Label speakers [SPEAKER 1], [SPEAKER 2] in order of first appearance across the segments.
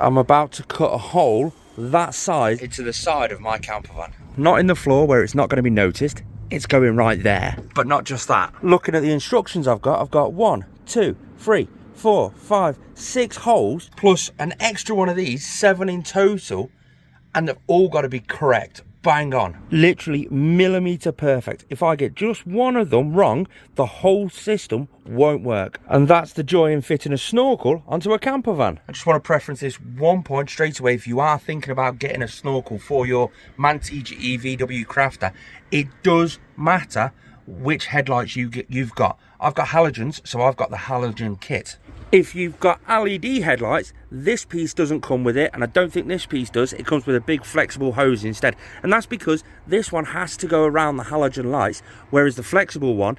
[SPEAKER 1] I'm about to cut a hole that size into the side of my camper van. Not in the floor where it's not going to be noticed. It's going right there. But not just that. Looking at the instructions I've got 1, 2, 3, 4, 5, 6 holes plus an extra one of these, 7 in total, and they've all got to be correct. Bang on. Literally millimeter perfect. If I get just one of them wrong, the whole system won't work. And that's the joy in fitting a snorkel onto a camper van. I just want to preference this one point straight away. If you are thinking about getting a snorkel for your Manteca VW Crafter, it does matter which headlights you've got. I've got halogens, so I've got the halogen kit. If you've got LED headlights, this piece doesn't come with it, and I don't think this piece does. It comes with a big flexible hose instead, and that's because this one has to go around the halogen lights, whereas the flexible one,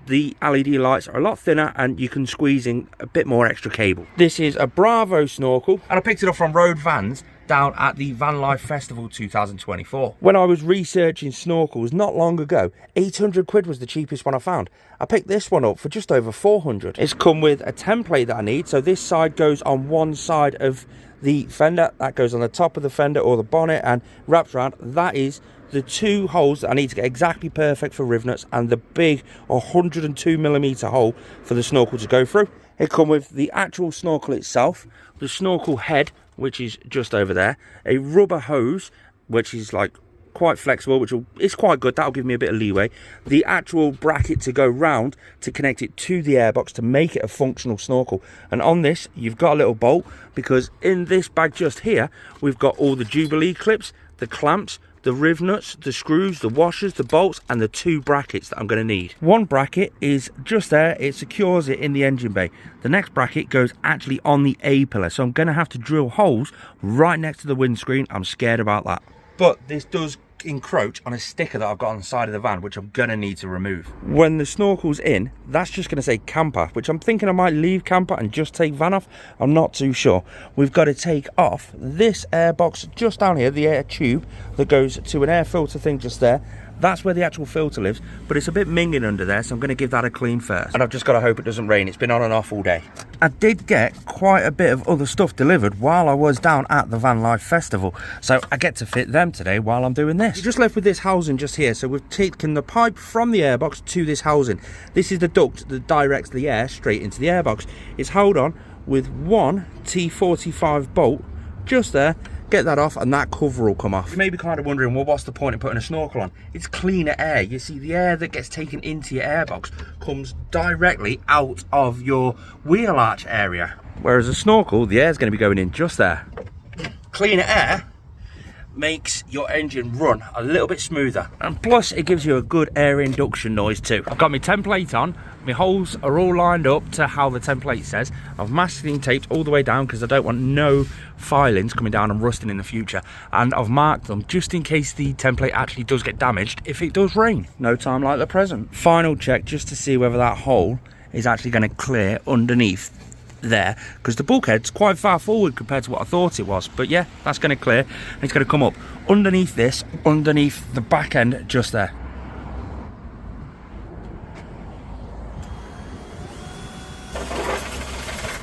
[SPEAKER 1] the LED lights are a lot thinner and you can squeeze in a bit more extra cable. This is a Bravo snorkel, and I picked it up from Road Vans down at the Vanlife Festival 2024. When I was researching snorkels not long ago, 800 quid was the cheapest one I found. I picked this one up for just over 400. It's come with a template that I need, so this side goes on one side of the fender, that goes on the top of the fender or the bonnet and wraps around. That is the 2 holes that I need to get exactly perfect for rivnuts, and the big 102mm hole for the snorkel to go through. It comes with the actual snorkel itself, the snorkel head, which is just over there, a rubber hose, which is like quite flexible, which is quite good. That'll give me a bit of leeway. The actual bracket to go round to connect it to the airbox to make it a functional snorkel. And on this, you've got a little bolt, because in this bag just here, we've got all the Jubilee clips, the clamps, the rivnuts, the screws, the washers, the bolts, and the 2 brackets that I'm going to need. One bracket is just there, it secures it in the engine bay. The next bracket goes actually on the A-pillar, so I'm going to have to drill holes right next to the windscreen. I'm scared about that. But this does encroach on a sticker that I've got on the side of the van, which I'm gonna need to remove. When the snorkel's in, that's just gonna say camper, which I'm thinking I might leave camper and just take van off. I'm not too sure. We've got to take off this air box just down here, the air tube that goes to an air filter thing just there. That's where the actual filter lives, but it's a bit minging under there, so I'm going to give that a clean first. And I've just got to hope it doesn't rain. It's been on and off all day. I did get quite a bit of other stuff delivered while I was down at the Vanlife Festival, so I get to fit them today while I'm doing this. We're just left with this housing just here, so we've taken the pipe from the airbox to this housing. This is the duct that directs the air straight into the airbox. It's held on with one T45 bolt just there. Get that off and that cover will come off. You may be kind of wondering, well, what's the point of putting a snorkel on? It's cleaner air. You see, the air that gets taken into your airbox comes directly out of your wheel arch area. Whereas a snorkel, the air's going to be going in just there. Cleaner air makes your engine run a little bit smoother. And plus, it gives you a good air induction noise too. I've got my template on. My holes are all lined up to how the template says. I've masking taped all the way down because I don't want no filings coming down and rusting in the future. And I've marked them just in case the template actually does get damaged if it does rain. No time like the present. Final check just to see whether that hole is actually going to clear underneath there, because the bulkhead's quite far forward compared to what I thought it was. But yeah, that's going to clear, and it's going to come up underneath this, underneath the back end just there.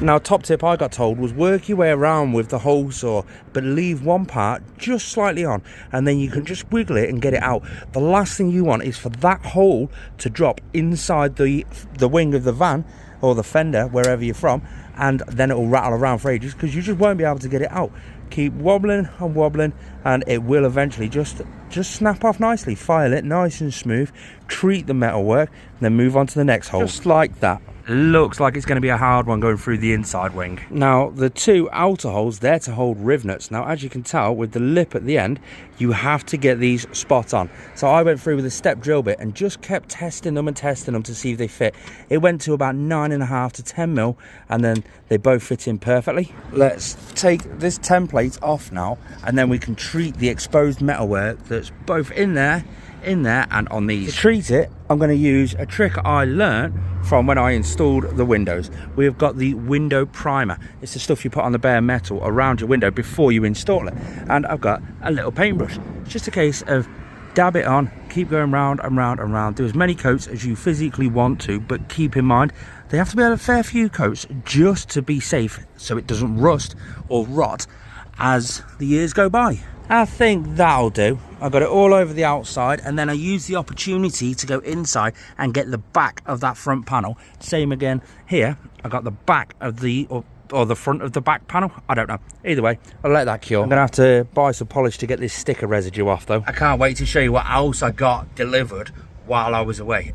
[SPEAKER 1] Now, top tip I got told was work your way around with the hole saw, but leave one part just slightly on, and then you can just wiggle it and get it out. The last thing you want is for that hole to drop inside the wing of the van or the fender, wherever you're from, and then it will rattle around for ages because you just won't be able to get it out. Keep wobbling and wobbling, and it will eventually just snap off nicely. File it nice and smooth, treat the metalwork, and then move on to the next hole. Just like that. Looks like it's going to be a hard one going through the inside wing. Now, the 2 outer holes, they're to hold rivnuts. Now, as you can tell, with the lip at the end, you have to get these spot on. So I went through with a step drill bit and just kept testing them to see if they fit. It went to about 9.5 to 10 mil, and then they both fit in perfectly. Let's take this template off now, and then we can treat the exposed metalwork that's both in there, and on these. To treat it, I'm going to use a trick I learnt from when I installed the windows. We've got the window primer. It's the stuff you put on the bare metal around your window before you install it. And I've got a little paintbrush. It's just a case of dab it on, keep going round and round and round. Do as many coats as you physically want to, but keep in mind they have to be a fair few coats just to be safe, so it doesn't rust or rot as the years go by. I think that'll do. I got it all over the outside, and then I used the opportunity to go inside and get the back of that front panel. Same again here. I got the back of the or the front of the back panel. I don't know. Either way, I'll let that cure. I'm gonna have to buy some polish to get this sticker residue off though. I can't wait to show you what else I got delivered while I was away.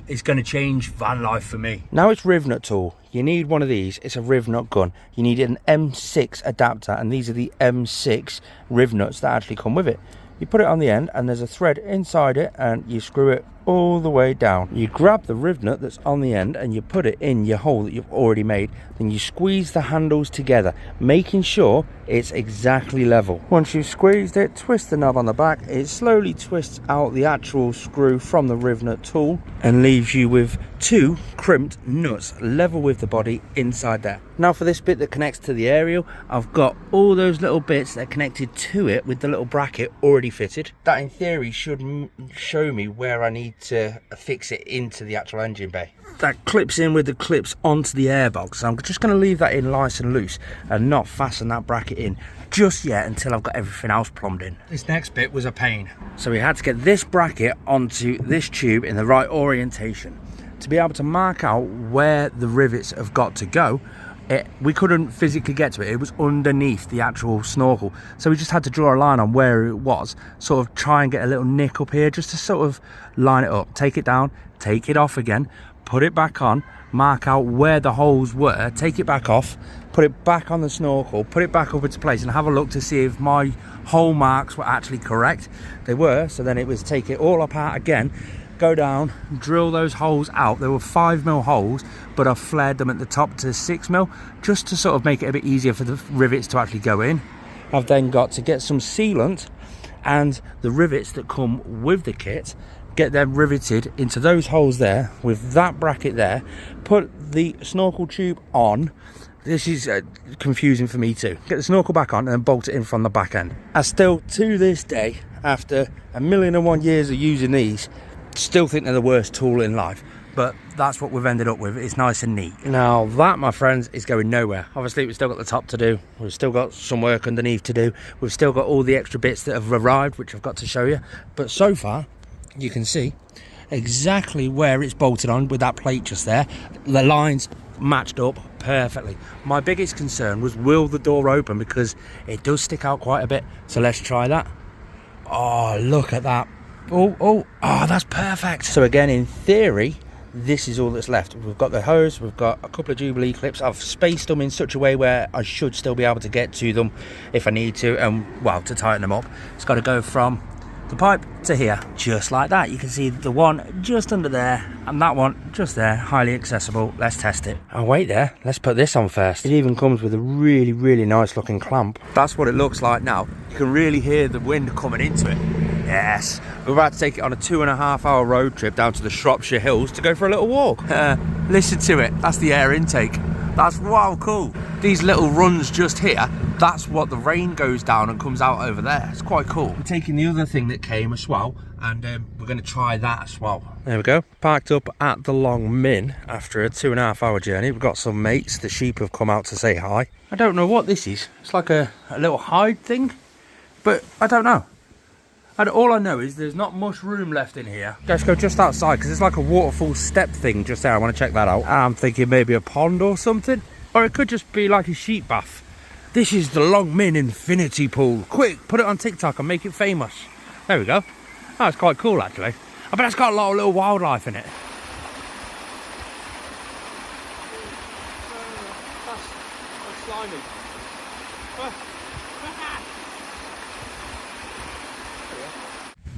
[SPEAKER 1] It's going to change van life for me. Now it's rivnut tool. You need one of these. It's a rivnut gun. You need an M6 adapter, and these are the M6 rivnuts that actually come with it. You put it on the end, and there's a thread inside it, and you screw it all the way down. You grab the rivnut that's on the end and you put it in your hole that you've already made. Then you squeeze the handles together, making sure it's exactly level. Once you've squeezed it, twist the knob on the back. It slowly twists out the actual screw from the rivnut tool and leaves you with two crimped nuts level with the body inside there. Now for this bit that connects to the aerial, I've got all those little bits that are connected to it with the little bracket already fitted. That in theory should show me where I need to fix it into the actual engine bay. That clips in with the clips onto the airbox. So I'm just going to leave that in nice and loose and not fasten that bracket in just yet until I've got everything else plumbed in. This next bit was a pain. So we had to get this bracket onto this tube in the right orientation. To be able to mark out where the rivets have got to go, we couldn't physically get to it. It was underneath the actual snorkel, so we just had to draw a line on where it was, sort of try and get a little nick up here just to sort of line it up, take it down, take it off again, put it back on, mark out where the holes were, take it back off, put it back on the snorkel, put it back up into place, and have a look to see if my hole marks were actually correct. They were. So then it was take it all apart again, go down, drill those holes out. There were 5mm holes, but I flared them at the top to 6mm just to sort of make it a bit easier for the rivets to actually go in. I've then got to get some sealant and the rivets that come with the kit, get them riveted into those holes there with that bracket there, put the snorkel tube on. This is confusing for me too. Get the snorkel back on and then bolt it in from the back end. I still, to this day, after 1,000,001 years of using these, still think they're the worst tool in life, but that's what we've ended up with. It's nice and neat. Now that, my friends, is going nowhere. Obviously we've still got the top to do, we've still got some work underneath to do, we've still got all the extra bits that have arrived, which I've got to show you, but so far you can see exactly where it's bolted on with that plate just there. The lines matched up perfectly. My biggest concern was, will the door open, because it does stick out quite a bit. So let's try that. Oh, look at that. Oh, that's perfect. So again, in theory, this is all that's left. We've got the hose, we've got a couple of Jubilee clips. I've spaced them in such a way where I should still be able to get to them if I need to, and well, to tighten them up, it's got to go from the pipe to here, just like that. You can see the one just under there and that one just there, highly accessible. Let's test it. Oh wait there, let's put this on first. It even comes with a really nice looking clamp. That's what it looks like now. You can really hear the wind coming into it. Yes, we're about to take it on a 2.5-hour road trip down to the Shropshire Hills to go for a little walk. Listen to it, that's the air intake. That's wow cool. These little runs just here, that's what the rain goes down and comes out over there. It's quite cool. We're taking the other thing that came as well, and we're going to try that as well. There we go, parked up at the Long Min after a 2.5-hour journey. We've got some mates, the sheep have come out to say hi. I don't know what this is. It's like a little hide thing, but I don't know. And all I know is there's not much room left in here. Let's go just outside, because it's like a waterfall step thing just there. I want to check that out. I'm thinking maybe a pond or something, or it could just be like a sheep bath. This is the Long Min Infinity Pool. Quick, put it on TikTok and make it famous. There we go. Oh, it's quite cool actually. I bet it's got a lot of little wildlife in it. That's slimy.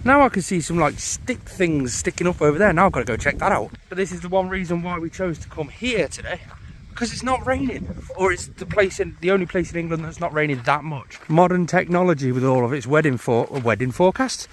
[SPEAKER 1] Now I can see some like stick things sticking up over there. Now I've got to go check that out. But this is the one reason why we chose to come here today, because it's not raining, or it's the only place in England that's not raining that much. Modern technology with all of its weather forecasts.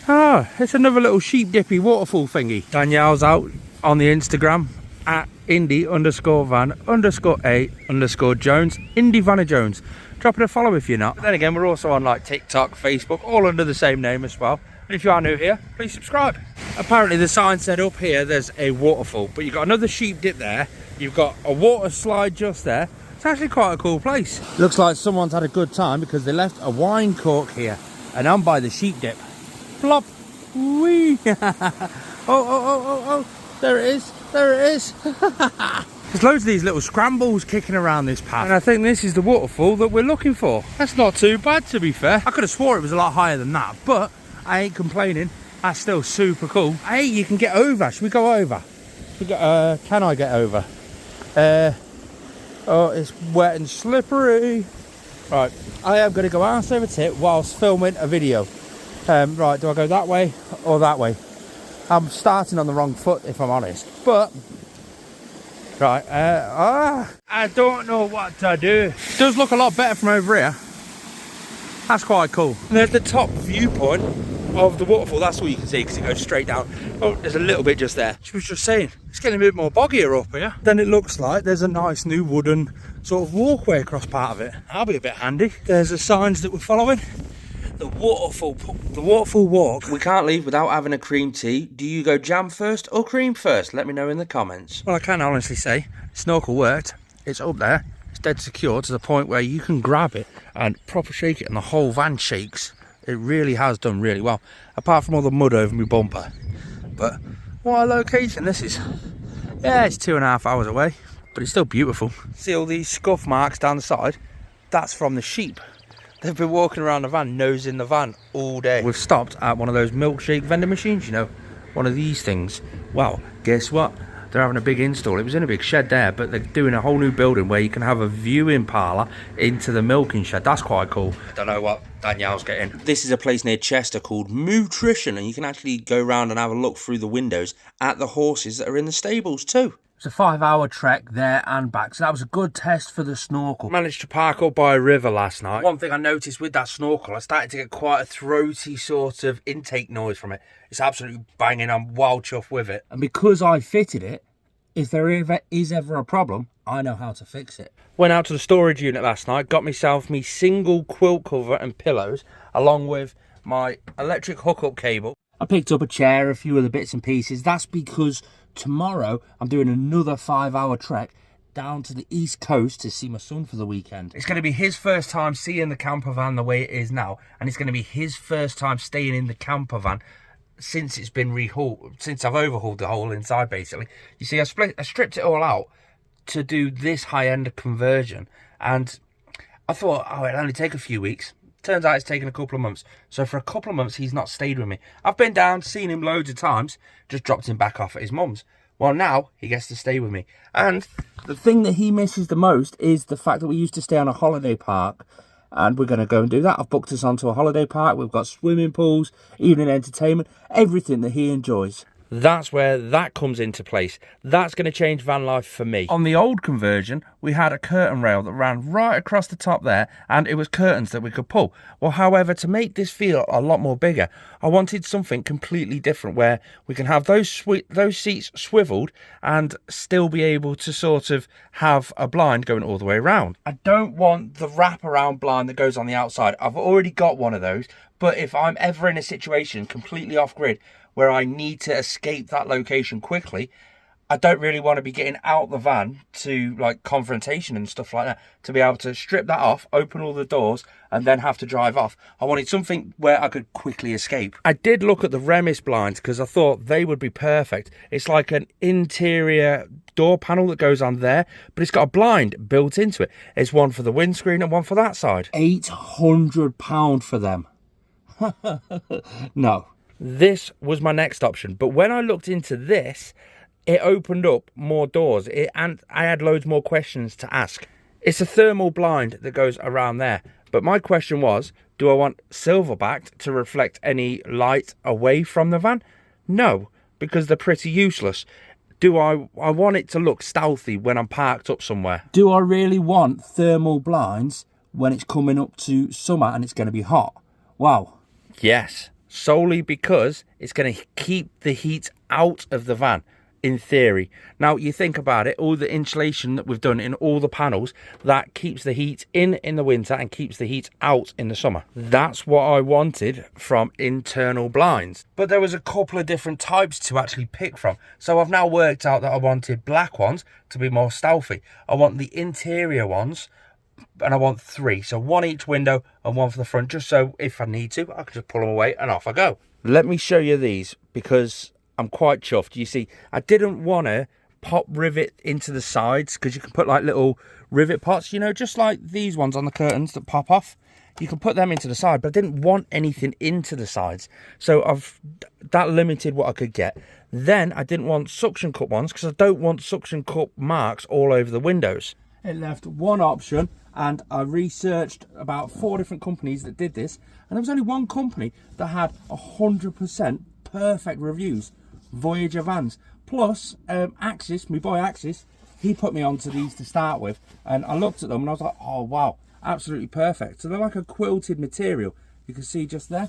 [SPEAKER 1] Ah, it's another little sheep dippy waterfall thingy. Danielle's out on the Instagram at Indy_van_A_Jones, Indy Vanna Jones. Drop it a follow if you're not. But then again, we're also on like TikTok, Facebook, all under the same name as well. And if you are new here, please subscribe. Apparently the sign said up here there's a waterfall, but you've got another sheep dip there, you've got a water slide just there, It's actually quite a cool place. Looks like someone's had a good time because they left a wine cork here. And I'm by the sheep dip. Plop. Wee. Oh. There it is. There it is. There's loads of these little scrambles kicking around this path. And I think this is the waterfall that we're looking for. That's not too bad, to be fair. I could have swore it was a lot higher than that, but I ain't complaining. That's still super cool. Hey, you can get over. Should we go over? Can I get over? Oh, it's wet and slippery. Right, I am going to go arse over tit whilst filming a video. Right, do I go that way or that way? I'm starting on the wrong foot, if I'm honest. But, right, I don't know what to do. It does look a lot better from over here. That's quite cool. And there's the top viewpoint of the waterfall. That's all you can see because it goes straight down. Oh, there's a little bit just there. She was just saying, it's getting a bit more boggier up here. Then it looks like there's a nice new wooden sort of walkway across part of it. That'll be a bit handy. There's the signs that we're following. The waterfall walk. We can't leave without having a cream tea. Do you go jam first or cream first? Let me know in the comments. Well, I can honestly say Snorkel worked. It's up there. It's dead secure to the point where you can grab it and proper shake it and the whole van shakes. It really has done really well, apart from all the mud over my bumper. But what a location this is. Yeah, it's 2.5 hours away, but it's still beautiful. See all these scuff marks down the side? That's from the sheep. They've been walking around the van, nosing the van all day. We've stopped at one of those milkshake vending machines, you know, one of these things. Well, guess what? They're having a big install. It was in a big shed there, but they're doing a whole new building where you can have a viewing parlour into the milking shed. That's quite cool. Don't know what Danielle's getting. This is a place near Chester called Nutrition, and you can actually go around and have a look through the windows at the horses that are in the stables too. It's a 5-hour trek there and back, so that was a good test for the snorkel. Managed to park up by a river last night. One thing I noticed with that snorkel, I started to get quite a throaty sort of intake noise from it. It's absolutely banging. I'm wild chuffed with it. And because I fitted it, if there is ever a problem, I know how to fix it. Went out to the storage unit last night, got myself me single quilt cover and pillows, along with my electric hookup cable. I picked up a chair, a few other bits and pieces. That's because tomorrow I'm doing another 5-hour trek down to the east coast to see my son for the weekend. It's going to be his first time seeing the camper van the way it is now, and it's going to be his first time staying in the camper van since it's been rehauled, since I've overhauled the whole inside basically. You see, I stripped it all out to do this high-end conversion, and I thought, oh, it'll only take a few weeks. Turns out it's taken a couple of months. So for a couple of months, he's not stayed with me. I've been down, seen him loads of times, just dropped him back off at his mum's. Well, now he gets to stay with me. And the thing that he misses the most is the fact that we used to stay on a holiday park, and we're going to go and do that. I've booked us onto a holiday park. We've got swimming pools, evening entertainment, everything that he enjoys. That's where that comes into place. That's going to change van life for me. On the old conversion, we had a curtain rail that ran right across the top there, and it was curtains that we could pull. Well, however, to make this feel a lot more bigger, I wanted something completely different where we can have those seats swiveled and still be able to sort of have a blind going all the way around. I don't want the wraparound blind that goes on the outside. I've already got one of those, but if I'm ever in a situation completely off-grid where I need to escape that location quickly, I don't really want to be getting out the van to like confrontation and stuff like that, to be able to strip that off, open all the doors, and then have to drive off. I wanted something where I could quickly escape. I did look at the Remis blinds because I thought they would be perfect. It's like an interior door panel that goes on there, but it's got a blind built into it. It's one for the windscreen and one for that side. £800 for them. No. This was my next option, but when I looked into this, it opened up more doors, and I had loads more questions to ask. It's a thermal blind that goes around there, but my question was, do I want silver backed to reflect any light away from the van? No, because they're pretty useless. Do I want it to look stealthy when I'm parked up somewhere? Do I really want thermal blinds when it's coming up to summer and it's going to be hot? Wow. Yes. Solely because it's going to keep the heat out of the van. in theory. Now you think about it, all the insulation that we've done in all the panels, that keeps the heat in the winter and keeps the heat out in the summer. That's what I wanted from internal blinds. But there was a couple of different types to actually pick from. So I've now worked out that I wanted black ones to be more stealthy. I want the interior ones, and I want 3. So 1 each window and 1 for the front, just so if I need to, I can just pull them away and off I go. Let me show you these, because I'm quite chuffed. You see, I didn't want to pop rivet into the sides, because you can put like little rivet pots, you know, just like these ones on the curtains that pop off. You can put them into the side, but I didn't want anything into the sides. So that limited what I could get. Then I didn't want suction cup ones, because I don't want suction cup marks all over the windows. It left one option, and I researched about 4 different companies that did this, and there was only one company that had 100% perfect reviews. Voyager vans. Plus Axis, my boy Axis, he put me onto these to start with, and I looked at them and I was like, oh wow, absolutely perfect. So they're like a quilted material. You can see just there,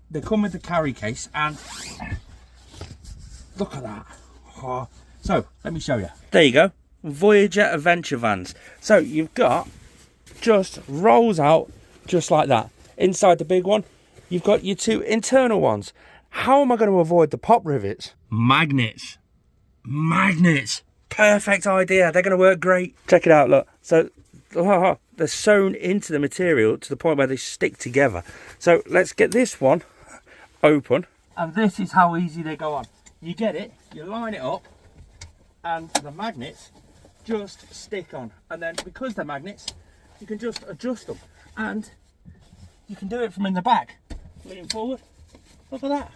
[SPEAKER 1] they come with the carry case, and look at that. Oh. So let me show you. There you go, Voyager adventure vans. So you've got, just rolls out just like that. Inside the big one, you've got your 2 internal ones. How am I going to avoid the pop rivets? Magnets. Magnets. Perfect idea. They're going to work great. Check it out, look. So they're sewn into the material to the point where they stick together. So let's get this one open. And this is how easy they go on. You get it, you line it up, and the magnets just stick on. And then because they're magnets, you can just adjust them. And you can do it from in the back. Lean forward. Look at that.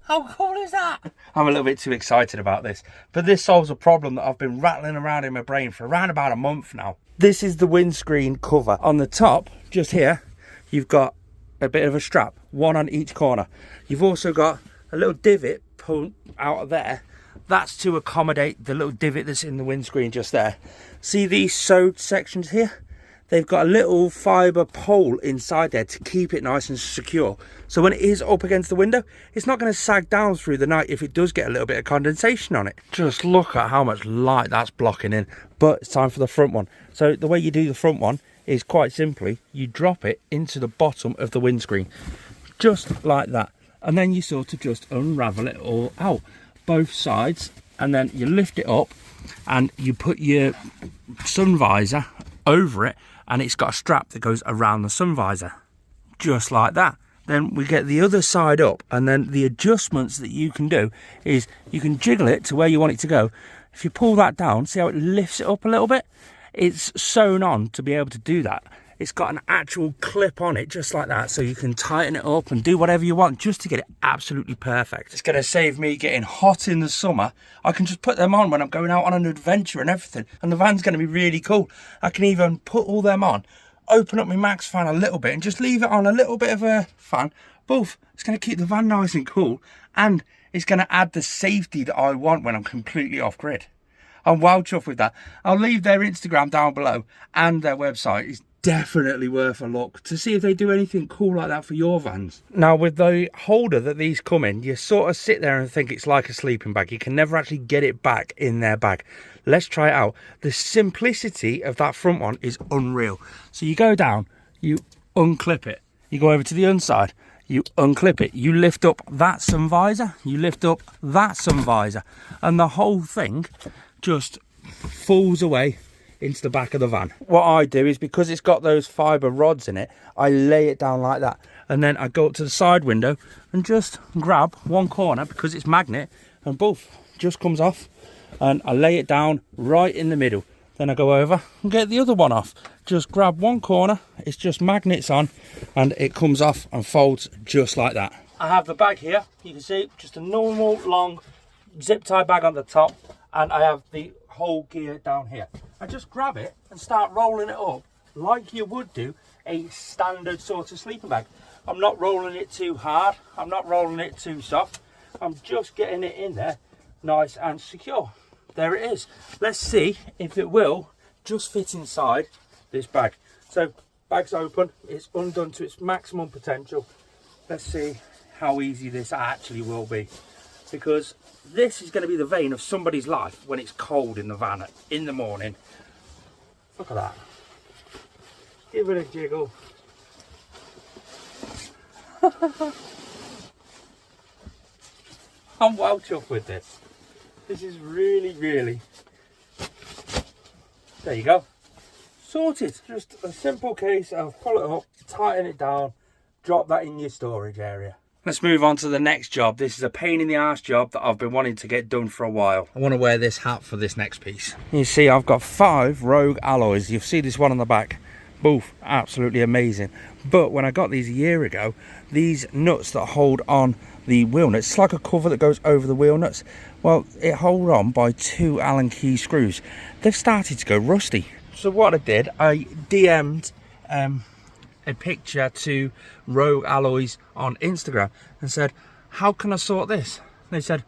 [SPEAKER 1] How cool is that? I'm a little bit too excited about this, but this solves a problem that I've been rattling around in my brain for around about a month now. This is the windscreen cover. On the top, just here, you've got a bit of a strap, 1 on each corner. You've also got a little divot pulled out of there. That's to accommodate the little divot that's in the windscreen just there. See these sewed sections here? They've got a little fibre pole inside there to keep it nice and secure. So when it is up against the window, it's not going to sag down through the night if it does get a little bit of condensation on it. Just look at how much light that's blocking in. But it's time for the front one. So the way you do the front one is quite simply, you drop it into the bottom of the windscreen. Just like that. And then you sort of just unravel it all out, both sides. And then you lift it up and you put your sun visor over it, and it's got a strap that goes around the sun visor, just like that. Then we get the other side up, and then the adjustments that you can do is you can jiggle it to where you want it to go. If you pull that down, see how it lifts it up a little bit? It's sewn on to be able to do that. It's got an actual clip on it, just like that, so you can tighten it up and do whatever you want just to get it absolutely perfect. It's going to save me getting hot in the summer. I can just put them on when I'm going out on an adventure and everything, and the van's going to be really cool. I can even put all them on, open up my max fan a little bit and just leave it on a little bit of a fan. Both. It's going to keep the van nice and cool, and it's going to add the safety that I want when I'm completely off grid. I'm well chuffed with that. I'll leave their Instagram down below, and their website is definitely worth a look to see if they do anything cool like that for your vans. Now with the holder that these come in, you sort of sit there and think it's like a sleeping bag. You can never actually get it back in their bag. Let's try it out. The simplicity of that front one is unreal. So you go down, you unclip it, you go over to the inside, you unclip it, you lift up that sun visor, you lift up that sun visor, and the whole thing just falls away into the back of the van. What I do is, because it's got those fibre rods in it, I lay it down like that, and then I go up to the side window and just grab one corner, because it's magnet, and both just comes off, and I lay it down right in the middle. Then I go over and get the other one off. Just grab one corner, it's just magnets on, and it comes off and folds just like that. I have the bag here, you can see, just a normal long zip tie bag on the top, and I have the whole gear down here. I just grab it and start rolling it up like you would do a standard sort of sleeping bag. I'm not rolling it too hard, I'm not rolling it too soft, I'm just getting it in there nice and secure. There it is. Let's see if it will just fit inside this bag. So bag's open, it's undone to its maximum potential. Let's see how easy this actually will be. because this is going to be the vein of somebody's life when it's cold in the van in the morning. Look at that. Give it a jiggle. I'm well chuffed with this. This is really, really... There you go. Sorted. Just a simple case of pull it up, tighten it down, drop that in your storage area. Let's move on to the next job. This is a pain in the arse job that I've been wanting to get done for a while. I want to wear this hat for this next piece. You see, I've got 5 Rogue alloys. You'll see this one on the back. Both absolutely amazing. But when I got these a year ago, these nuts that hold on the wheel nuts, it's like a cover that goes over the wheel nuts. Well, it holds on by 2 Allen key screws. They've started to go rusty. So what I did, I DM'd a picture to Rogue Alloys on Instagram and said, how can I sort this? They said,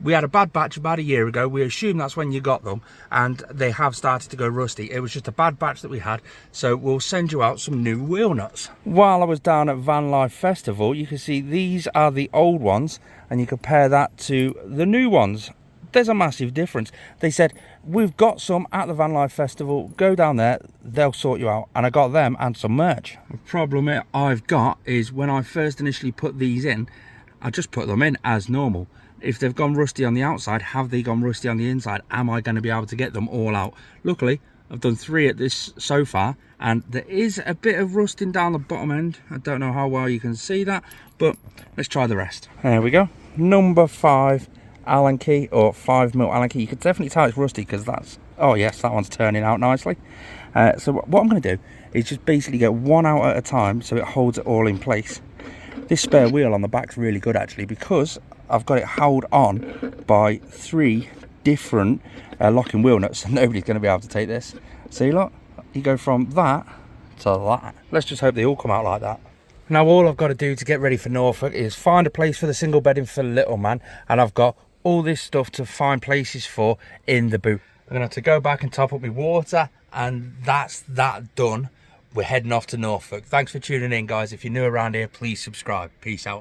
[SPEAKER 1] we had a bad batch about a year ago. We assume that's when you got them, and they have started to go rusty. It was just a bad batch that we had, so we'll send you out some new wheel nuts. While I was down at Vanlife Festival, you can see these are the old ones, and you compare that to the new ones. There's a massive difference. They said, we've got some at the Vanlife Festival, go down there, they'll sort you out. And I got them and some merch. The problem I've got is when I first initially put these in, I just put them in as normal. If they've gone rusty on the outside, have they gone rusty on the inside? Am I going to be able to get them all out? Luckily, I've done 3 at this so far, and there is a bit of rusting down the bottom end. I don't know how well you can see that, but let's try the rest. There we go. Number 5 Allen key, or 5mm Allen key. You can definitely tell it's rusty because that's, oh yes, that one's turning out nicely. So what I'm going to do is just basically get one out at a time so it holds it all in place. This spare wheel on the back's really good actually, because I've got it held on by 3 different locking wheel nuts, so nobody's going to be able to take this. See, look, you go from that to that. Let's just hope they all come out like that. Now all I've got to do to get ready for Norfolk is find a place for the single bedding for the little man, and I've got all this stuff to find places for in the boot. I'm going to have to go back and top up my water, and that's that done. We're heading off to Norfolk. Thanks for tuning in, guys. If you're new around here, please subscribe. Peace out.